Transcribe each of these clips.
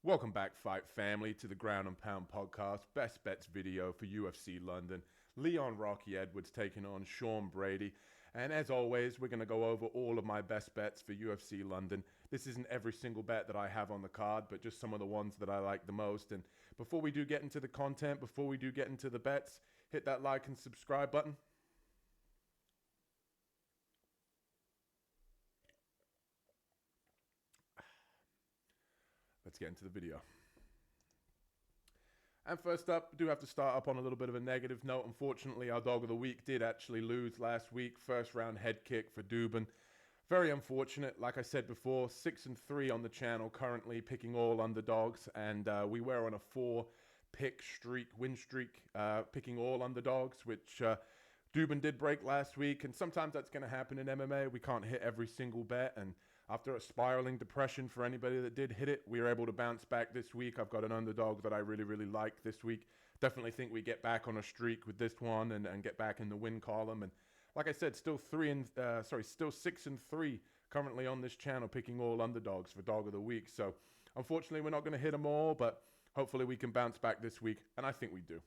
Welcome back, Fight Family, to the Ground and Pound podcast, best bets video for UFC London. Leon Rocky Edwards taking on Sean Brady. And as always, we're going to go over all of my best bets for UFC London. This isn't every single bet that I have on the card, but just some of the ones that I like the most. And before we do get into the content, before we do get into the bets, hit that like and subscribe button. Let's get into the video. And first up, I do have to start up on a little bit of a negative note. Unfortunately, our dog of the week did actually lose last week. First round head kick for Dubin. Very unfortunate. Like I said before, 6-3 on the channel currently, picking all underdogs. And we were on a 4-pick win streak, picking all underdogs, which Dubin did break last week. And sometimes that's going to happen in MMA. We can't hit every single bet. And after a spiraling depression for anybody that did hit it, we were able to bounce back this week. I've got an underdog that I really like this week. Definitely think we get back on a streak with this one and get back in the win column. And like I said, still 6-3 currently on this channel, picking all underdogs for dog of the week. So unfortunately, we're not going to hit them all, but hopefully we can bounce back this week, and I think we do.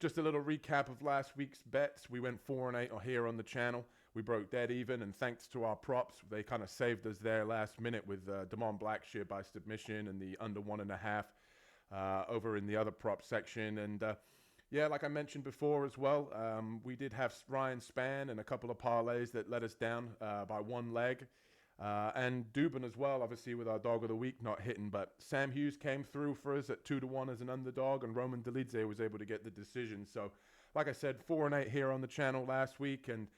Just a little recap of last week's bets. We went 4-8 here on the channel. We broke dead even, and thanks to our props, they kind of saved us there last minute with Damon Blackshear by submission and the under 1.5 over in the other prop section. And yeah, like I mentioned before as well, we did have Ryan Spann and a couple of parlays that let us down by one leg. And Dubin as well, obviously, with our dog of the week not hitting. But Sam Hughes came through for us at 2-1 as an underdog, and Roman Dolidze was able to get the decision. So, like I said, 4-8 here on the channel last week. And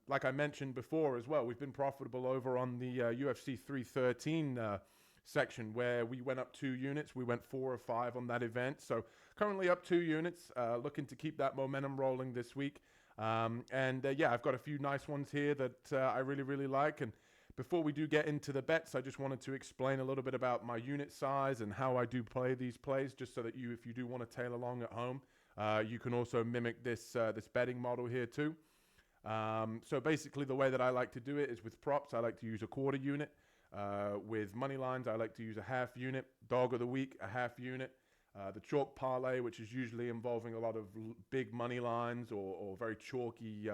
like I mentioned before as well, we've been profitable over on the UFC 313 section, where we went up 2 units. We went 4 or 5 on that event. So, currently up 2 units, looking to keep that momentum rolling this week. Yeah, I've got a few nice ones here that I really like. And before we do get into the bets, I just wanted to explain a little bit about my unit size and how I do play these plays, just so that if you do want to tail along at home, you can also mimic this betting model here too. So basically, the way that I like to do it is with props. I like to use a quarter unit. With money lines, I like to use a half unit. Dog of the week, a half unit. The chalk parlay, which is usually involving a lot of big money lines or very chalky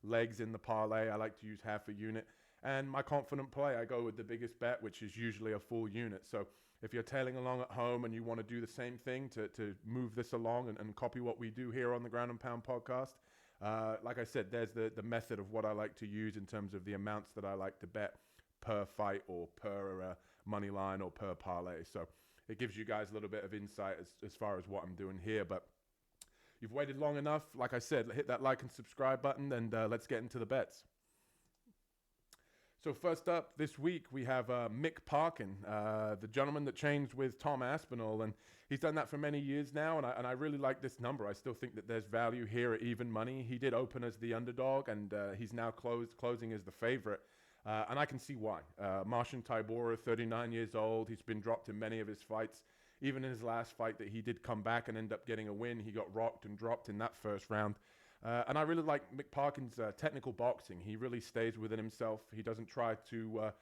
legs in the parlay, I like to use half a unit. And my confident play, I go with the biggest bet, which is usually a full unit. So if you're tailing along at home and you want to do the same thing to move this along and copy what we do here on the Ground and Pound podcast, like I said, there's the method of what I like to use in terms of the amounts that I like to bet per fight or per money line or per parlay. So it gives you guys a little bit of insight as far as what I'm doing here. But you've waited long enough. Like I said, hit that like and subscribe button, and let's get into the bets. So first up this week, we have Mick Parkin, the gentleman that changed with Tom Aspinall, and he's done that for many years now, and I really like this number. I still think that there's value here at even money. He did open as the underdog, and he's now closing as the favorite, and I can see why. Marcin Tybura, 39 years old. He's been dropped in many of his fights. Even in his last fight that he did come back and end up getting a win, he got rocked and dropped in that first round. And I really like Mick Parkin's technical boxing. He really stays within himself. He doesn't try to,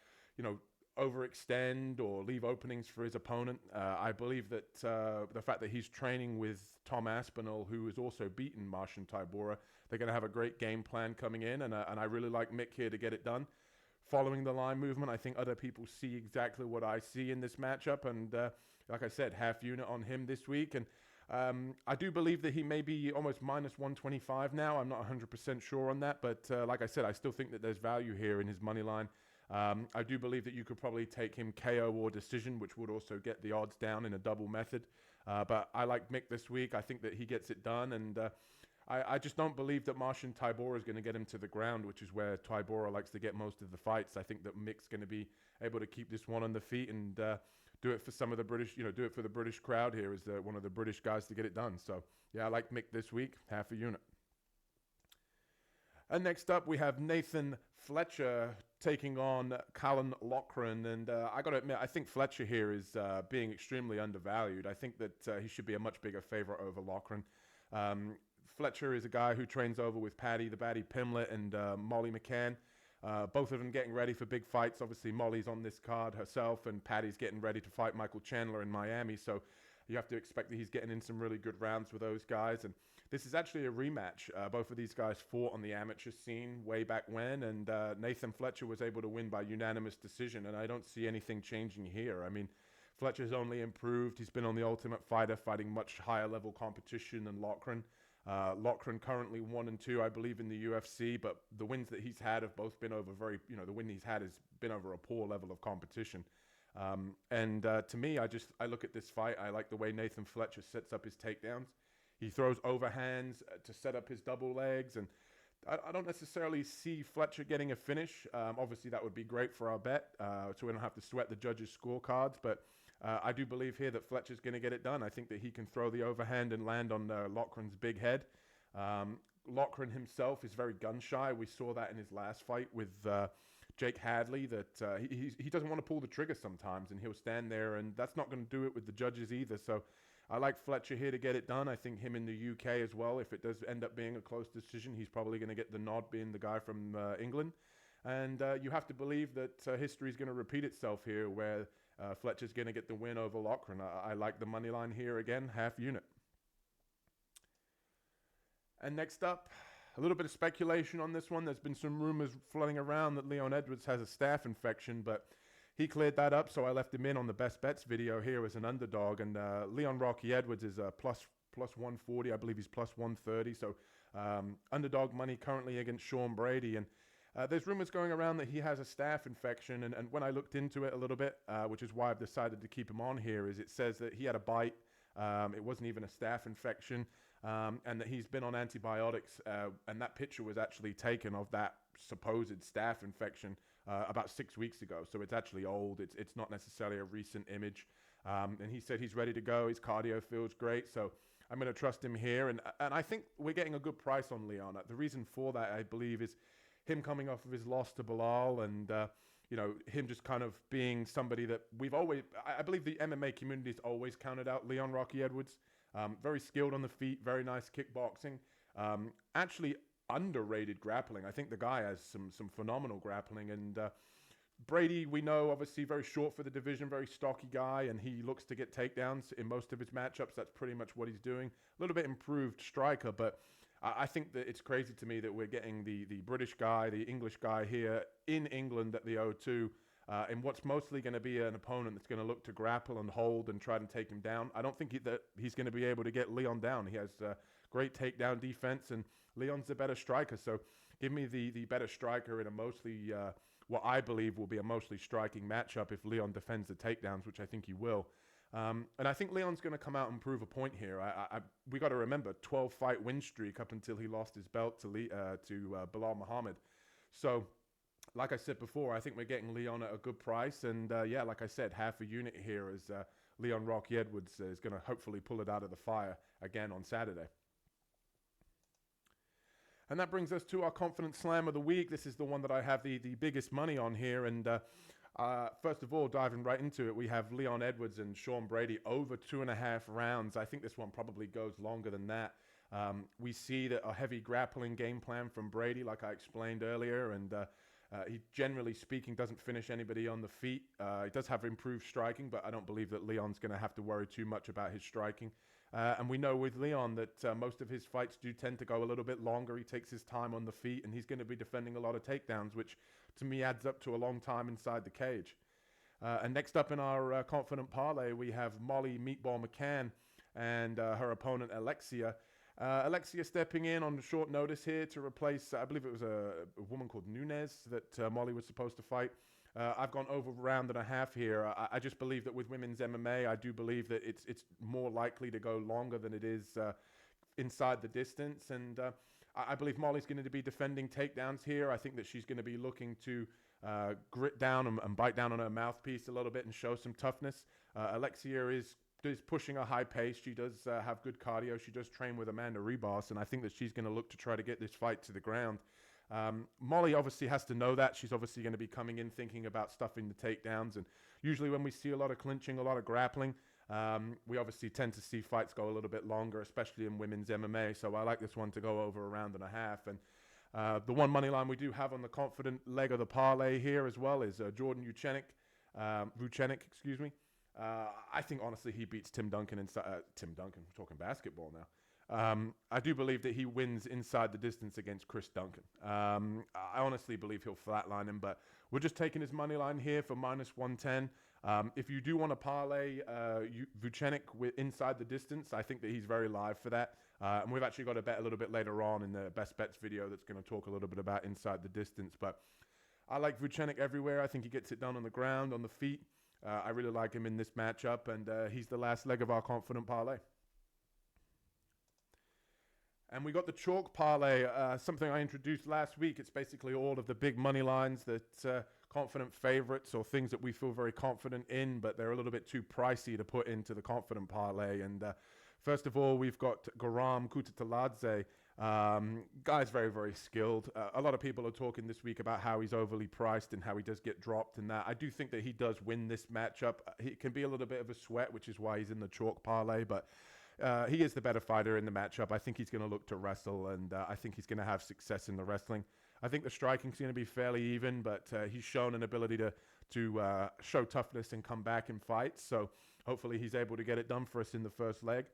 overextend or leave openings for his opponent. I believe that the fact that he's training with Tom Aspinall, who has also beaten Marcin Tybura, they're going to have a great game plan coming in. And I really like Mick here to get it done. Following the line movement, I think other people see exactly what I see in this matchup. And like I said, half unit on him this week. And I do believe that he may be almost minus 125 now. I'm not 100% sure on that. But like I said, I still think that there's value here in his money line. I do believe that you could probably take him KO or decision, which would also get the odds down in a double method. But I like Mick this week. I think that he gets it done. And I just don't believe that Marcin Tybura is going to get him to the ground, which is where Tybura likes to get most of the fights. I think that Mick's going to be able to keep this one on the feet and do it for some of the British, do it for the British crowd here as one of the British guys to get it done. So, yeah, I like Mick this week, half a unit. And next up, we have Nathan Fletcher taking on Callan Loughran. And I got to admit, I think Fletcher here is being extremely undervalued. I think that he should be a much bigger favorite over Loughran. Fletcher is a guy who trains over with Paddy, the Paddy Pimblett, and Molly McCann. Both of them getting ready for big fights. Obviously, Molly's on this card herself, and Paddy's getting ready to fight Michael Chandler in Miami. So you have to expect that he's getting in some really good rounds with those guys. And this is actually a rematch. Both of these guys fought on the amateur scene way back when, and Nathan Fletcher was able to win by unanimous decision, and I don't see anything changing here. I mean, Fletcher's only improved. He's been on the Ultimate Fighter fighting much higher level competition than Loughran. Loughran currently 1-2, I believe, in the UFC, but the wins that he's had have both been over the win he's had has been over a poor level of competition. To me, I look at this fight. I like the way Nathan Fletcher sets up his takedowns. He throws overhands to set up his double legs, and I don't necessarily see Fletcher getting a finish. Obviously, that would be great for our bet, so we don't have to sweat the judges' scorecards, but I do believe here that Fletcher's going to get it done. I think that he can throw the overhand and land on Loughran's big head. Loughran himself is very gun-shy. We saw that in his last fight with Jake Hadley, that he doesn't want to pull the trigger sometimes, and he'll stand there, and that's not going to do it with the judges either. So I like Fletcher here to get it done. I think him in the UK as well, if it does end up being a close decision, he's probably going to get the nod, being the guy from England. And you have to believe that history is going to repeat itself here, where Fletcher's going to get the win over Loughran. I like the money line here again, half unit. And next up, a little bit of speculation on this one. There's been some rumors floating around that Leon Edwards has a staph infection, but he cleared that up, so I left him in on the best bets video here as an underdog. And Leon Rocky Edwards is a plus 140. I believe he's plus 130. So underdog money currently against Sean Brady. And there's rumors going around that he has a staph infection, and when I looked into it a little bit, which is why I've decided to keep him on here, is it says that he had a bite. It wasn't even a staph infection, and that he's been on antibiotics, and that picture was actually taken of that supposed staph infection about 6 weeks ago. So it's actually old. It's not necessarily a recent image. And he said he's ready to go. His cardio feels great. So I'm going to trust him here. And I think we're getting a good price on Leon. The reason for that, I believe, is him coming off of his loss to Bilal, and him just kind of being somebody that I believe the MMA community's always counted out Leon Rocky Edwards. Very skilled on the feet, very nice kickboxing. Actually underrated grappling. I think the guy has some phenomenal grappling. And Brady, we know, obviously very short for the division, very stocky guy, and he looks to get takedowns in most of his matchups. That's pretty much what he's doing. A little bit improved striker, but I think that it's crazy to me that we're getting the British guy, the English guy here in England at the O2, in what's mostly going to be an opponent that's going to look to grapple and hold and try to take him down. I don't think that he's going to be able to get Leon down. He has great takedown defense, and Leon's the better striker. So give me the better striker in a mostly, what I believe will be a mostly striking matchup if Leon defends the takedowns, which I think he will. And I think Leon's going to come out and prove a point here. We got to remember 12-fight win streak up until he lost his belt to Bilal Muhammad. So, like I said before, I think we're getting Leon at a good price. And like I said, half a unit here as Leon Rocky Edwards is going to hopefully pull it out of the fire again on Saturday. And that brings us to our Confident Slam of the week. This is the one that I have the biggest money on here. And first of all, diving right into it, we have Leon Edwards and Sean Brady over 2.5 rounds. I think this one probably goes longer than that. We see that a heavy grappling game plan from Brady, like I explained earlier, and he, generally speaking, doesn't finish anybody on the feet. He does have improved striking, but I don't believe that Leon's going to have to worry too much about his striking. And we know with Leon that most of his fights do tend to go a little bit longer. He takes his time on the feet, and he's going to be defending a lot of takedowns, which to me adds up to a long time inside the cage. And next up in our Confident Parlay, we have Molly Meatball McCann and her opponent Alexia. Alexia stepping in on short notice here to replace, I believe it was a woman called Nunes that Molly was supposed to fight. I've gone over a round and a half here. I just believe that with women's MMA, I do believe that it's more likely to go longer than it is inside the distance. And I believe Molly's going to be defending takedowns here. I think that she's going to be looking to grit down and bite down on her mouthpiece a little bit and show some toughness. Alexia is pushing a high pace. She does have good cardio. She does train with Amanda Ribas, and I think that she's going to look to try to get this fight to the ground. Molly obviously has to know that. She's obviously going to be coming in thinking about stuffing the takedowns, and usually when we see a lot of clinching, a lot of grappling, we obviously tend to see fights go a little bit longer, especially in women's MMA. So I like this one to go over a round and a half. And The one money line we do have on the confident leg of the parlay here as well is Jordan Vucenic, excuse me. I think honestly he beats Tim Duncan inside. Tim Duncan, we're talking basketball now. I do believe that he wins inside the distance against Chris Duncan. I honestly believe he'll flatline him, but we're just taking his money line here for -110. If you do want to parlay Vucenic inside the distance, I think that he's very live for that. And we've actually got a bet a little bit later on in the best bets video that's going to talk a little bit about inside the distance. But I like Vucenic everywhere. I think he gets it done on the ground, on the feet. I really like him in this matchup, and he's the last leg of our confident parlay. And we got the chalk parlay, something I introduced last week. It's basically all of the big money lines that confident favorites or things that we feel very confident in, but they're a little bit too pricey to put into the confident parlay. And first of all, we've got Garam Kutataladze. Guy's very, very skilled. A lot of people are talking this week about how he's overly priced and how he does get dropped and that. I do think that he does win this matchup. He can be a little bit of a sweat, which is why he's in the chalk parlay, but he is the better fighter in the matchup. I think he's going to look to wrestle, and I think he's going to have success in the wrestling. I think the striking's going to be fairly even, but he's shown an ability to show toughness and come back in fights. So hopefully he's able to get it done for us in the first leg.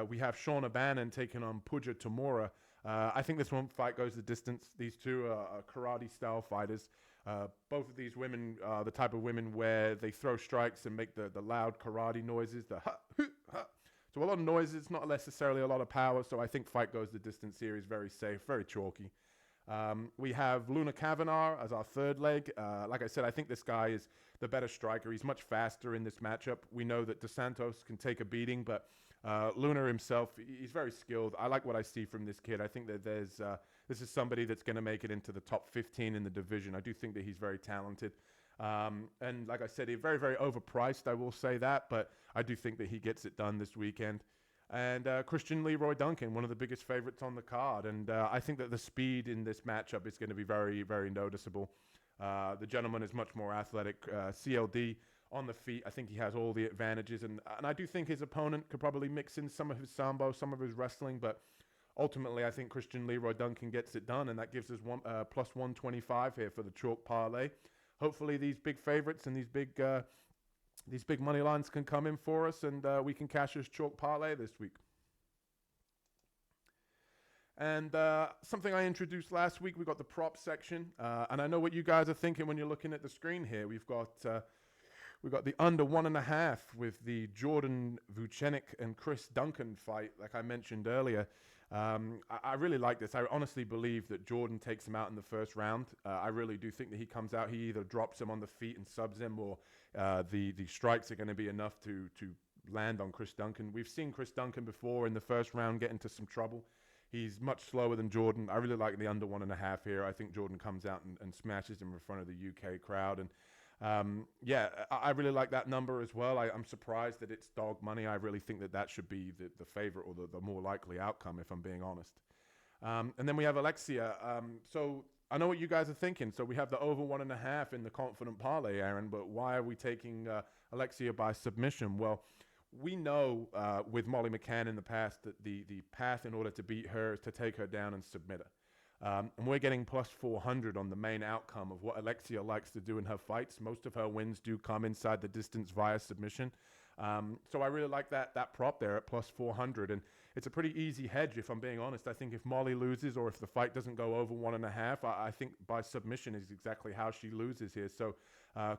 We have Sean O'Bannon taking on Pooja Tamura. I think this one fight goes the distance. These two are karate-style fighters. Both of these women are the type of women where they throw strikes and make the loud karate noises, the ha, hu, ha. So a lot of noises, not necessarily a lot of power. So I think fight goes the distance here is very safe, very chalky. We have Luna Kavanagh as our third leg. Like I said, I think this guy is the better striker. He's much faster in this matchup. We know that Dos Santos can take a beating, but Luna himself, he's very skilled. I like what I see from this kid. I think that this is somebody that's going to make it into the top 15 in the division. I do think that he's very talented. And like I said, he's very, very overpriced, I will say that, but I do think that he gets it done this weekend. And Christian Leroy Duncan, one of the biggest favorites on the card. And I think that the speed in this matchup is going to be very, very noticeable. The gentleman is much more athletic. CLD on the feet, I think he has all the advantages. And I do think his opponent could probably mix in some of his sambo, some of his wrestling. But ultimately, I think Christian Leroy Duncan gets it done. And that gives us plus 125 here for the chalk parlay. Hopefully these big favorites and these big money lines can come in for us, and we can cash this chalk parlay this week. And something I introduced last week, we got the prop section, and I know what you guys are thinking when you're looking at the screen here. We've got the under 1.5 with the Jordan Vucenic and Chris Duncan fight, like I mentioned earlier. I really like this. I honestly believe that Jordan takes him out in the first round. I really do think that he comes out, he either drops him on the feet and subs him, or the strikes are going to be enough to land on Chris Duncan. We've seen Chris Duncan before in the first round get into some trouble. He's much slower than Jordan. I really like the under 1.5 here. I think Jordan comes out and smashes him in front of the UK crowd. And yeah, I really like that number as well. I'm surprised that it's dog money. I really think that should be the favorite or the more likely outcome, if I'm being honest. And then we have Alexia. So I know what you guys are thinking. So we have the over 1.5 in the confident parlay, Aaron, but why are we taking Alexia by submission? Well, we know with Molly McCann in the past that the path in order to beat her is to take her down and submit her. And we're getting plus 400 on the main outcome of what Alexia likes to do in her fights. Most of her wins do come inside the distance via submission. So I really like that prop there at plus 400. And it's a pretty easy hedge, if I'm being honest. I think if Molly loses or if the fight doesn't go over 1.5, I think by submission is exactly how she loses here. So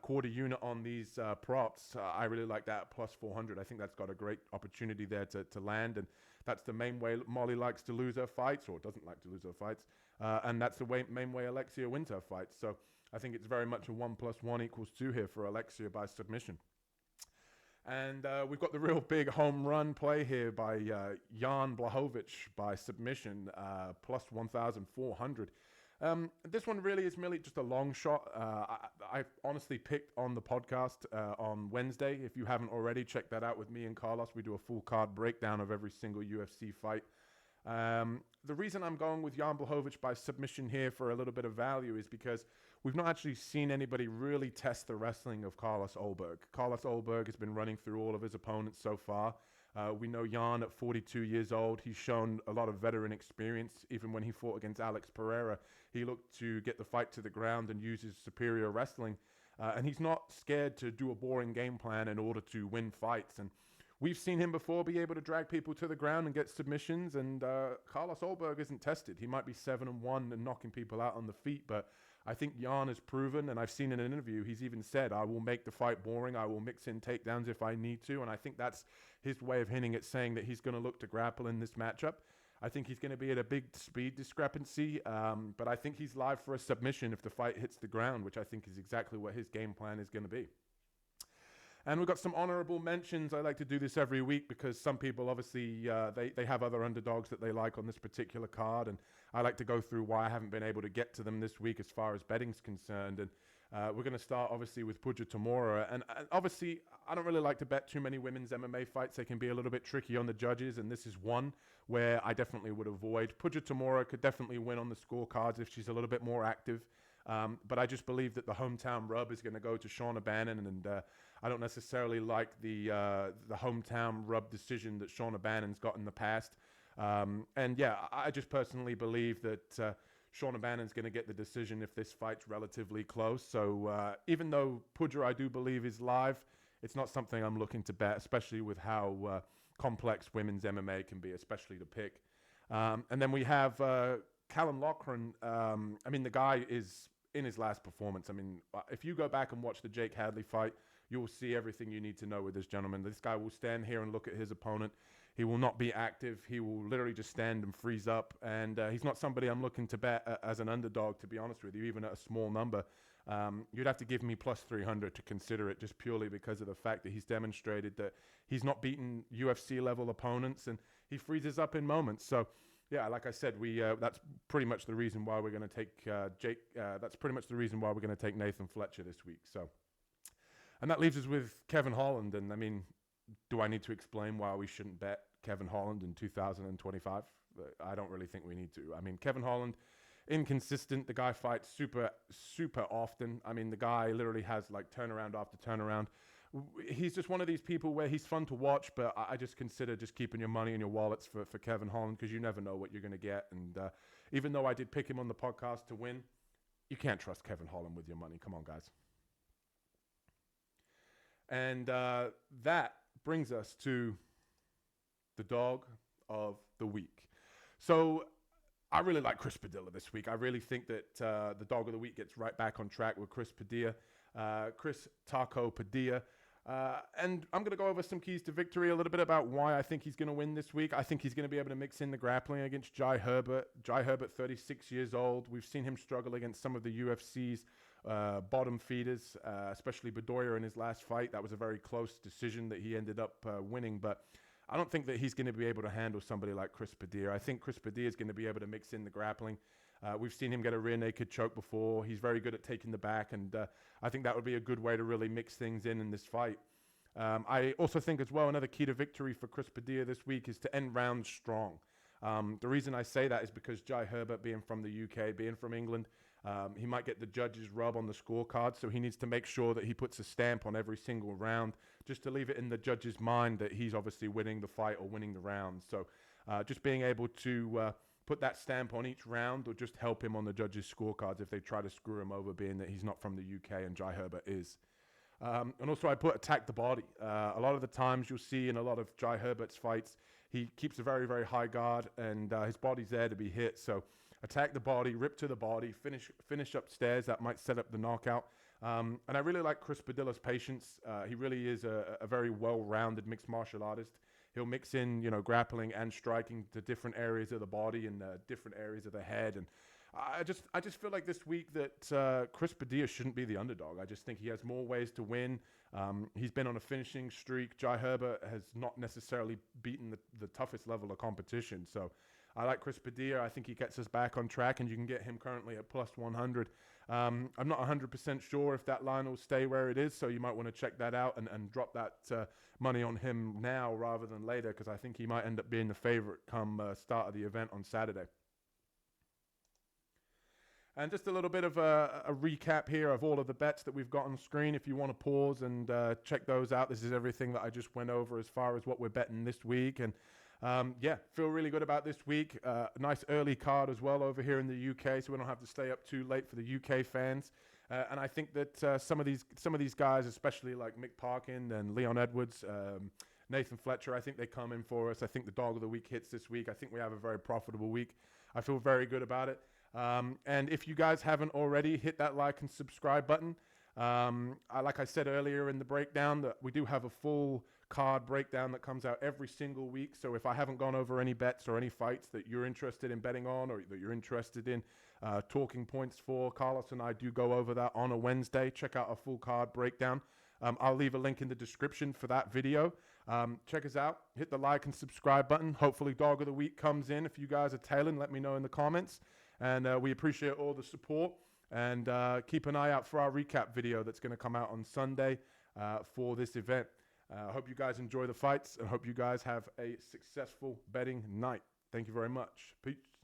quarter unit on these props, I really like that at plus 400. I think that's got a great opportunity there to land. And that's the main way Molly likes to lose her fights, or doesn't like to lose her fights. And that's the main way Alexia wins her fights. So I think it's very much a 1 + 1 = 2 here for Alexia by submission. And we've got the real big home run play here by Jan Blachowicz by submission, plus 1,400. This one really is merely just a long shot. I honestly picked on the podcast on Wednesday. If you haven't already, check that out with me and Carlos. We do a full card breakdown of every single UFC fight. The reason I'm going with Jan Blachowicz by submission here for a little bit of value is because we've not actually seen anybody really test the wrestling of Carlos Ulberg. Carlos Ulberg has been running through all of his opponents so far. We know Jan at 42 years old. He's shown a lot of veteran experience. Even when he fought against Alex Pereira, he looked to get the fight to the ground and use his superior wrestling. And he's not scared to do a boring game plan in order to win fights. And we've seen him before be able to drag people to the ground and get submissions. And Carlos Olberg isn't tested. He might be 7-1 and knocking people out on the feet, but I think Jan has proven, and I've seen in an interview, he's even said, I will make the fight boring. I will mix in takedowns if I need to. And I think that's his way of hinting at saying that he's going to look to grapple in this matchup. I think he's going to be at a big speed discrepancy, but I think he's live for a submission if the fight hits the ground, which I think is exactly what his game plan is going to be. And we've got some honorable mentions. I like to do this every week because some people obviously, they have other underdogs that they like on this particular card. And I like to go through why I haven't been able to get to them this week as far as betting's concerned. And we're going to start obviously with Puja Tamura. And obviously, I don't really like to bet too many women's MMA fights. They can be a little bit tricky on the judges. And this is one where I definitely would avoid. Puja Tamura could definitely win on the scorecards if she's a little bit more active. But I just believe that the hometown rub is going to go to Shauna Bannon, and I don't necessarily like the hometown rub decision that Shauna Bannon's got in the past. And yeah, I just personally believe that Shauna Bannon's going to get the decision if this fight's relatively close. So even though Puja, I do believe, is live, it's not something I'm looking to bet, especially with how complex women's MMA can be, especially to pick. And then we have Callum Loughran. I mean, the guy is in his last performance. I mean, if you go back and watch the Jake Hadley fight, you will see everything you need to know with this gentleman. This guy will stand here and look at his opponent. He will not be active. He will literally just stand and freeze up. And he's not somebody I'm looking to bet as an underdog, to be honest with you, even at a small number. You'd have to give me plus 300 to consider it, just purely because of the fact that he's demonstrated that he's not beaten UFC level opponents and he freezes up in moments. So yeah, like I said, that's pretty much the reason why we're going to take that's pretty much the reason why we're going to take Nathan Fletcher this week. So, and that leaves us with Kevin Holland. And I mean, do I need to explain why we shouldn't bet Kevin Holland in 2025? I don't really think we need to. I mean, Kevin Holland, inconsistent. The guy fights super often. I mean, the guy literally has like turnaround after turnaround. He's just one of these people where he's fun to watch, but I just consider just keeping your money in your wallets for Kevin Holland, because you never know what you're going to get. And even though I did pick him on the podcast to win, you can't trust Kevin Holland with your money. Come on, guys. And that brings us to the dog of the week. So I really like Chris Padilla this week. I really think that the dog of the week gets right back on track with Chris Padilla. Chris Taco Padilla. And I'm going to go over some keys to victory, a little bit about why I think he's going to win this week. I think he's going to be able to mix in the grappling against Jai Herbert. Jai Herbert, 36 years old. We've seen him struggle against some of the UFC's bottom feeders, especially Bedoya in his last fight. That was a very close decision that he ended up winning, but I don't think that he's going to be able to handle somebody like Chris Padilla. I think Chris Padilla is going to be able to mix in the grappling. We've seen him get a rear naked choke before. He's very good at taking the back, and I think that would be a good way to really mix things in this fight. I also think as well, another key to victory for Chris Padilla this week is to end rounds strong. The reason I say that is because Jai Herbert, being from the UK, being from England, he might get the judge's rub on the scorecard, so he needs to make sure that he puts a stamp on every single round just to leave it in the judge's mind that he's obviously winning the fight or winning the round. So just being able to put that stamp on each round will just help him on the judges' scorecards if they try to screw him over, being that he's not from the UK and Jai Herbert is. And also I put attack the body. A lot of the times you'll see in a lot of Jai Herbert's fights, he keeps a very, very high guard, and his body's there to be hit. So attack the body, rip to the body, finish upstairs. That might set up the knockout. And I really like Chris Padilla's patience. He really is a very well-rounded mixed martial artist. He'll mix in, grappling and striking to different areas of the body and different areas of the head. And I just feel like this week that Chris Padilla shouldn't be the underdog. I just think he has more ways to win. He's been on a finishing streak. Jai Herbert has not necessarily beaten the toughest level of competition. So I like Chris Padilla. I think he gets us back on track, and you can get him currently at plus 100. I'm not 100% sure if that line will stay where it is, so you might want to check that out and drop that money on him now rather than later, because I think he might end up being the favorite come start of the event on Saturday. And just a little bit of a recap here of all of the bets that we've got on screen. If you want to pause and check those out, this is everything that I just went over as far as what we're betting this week. And yeah, feel really good about this week. Nice early card as well over here in the UK, so we don't have to stay up too late for the UK fans. And I think that some of these guys, especially like Mick Parkin and Leon Edwards, Nathan Fletcher, I think they come in for us. I think the dog of the week hits this week. I think we have a very profitable week. I feel very good about it. And if you guys haven't already, hit that like and subscribe button. Like I said earlier in the breakdown, that we do have a full card breakdown that comes out every single week. So if I haven't gone over any bets or any fights that you're interested in betting on, or that you're interested in talking points for, Carlos and I do go over that on a Wednesday. Check out our full card breakdown. I'll leave a link in the description for that video. Check us out. Hit the like and subscribe button. Hopefully dog of the week comes in. If you guys are tailing, let me know in the comments. And we appreciate all the support. And keep an eye out for our recap video that's going to come out on Sunday for this event. I hope you guys enjoy the fights, and hope you guys have a successful betting night. Thank you very much. Peace.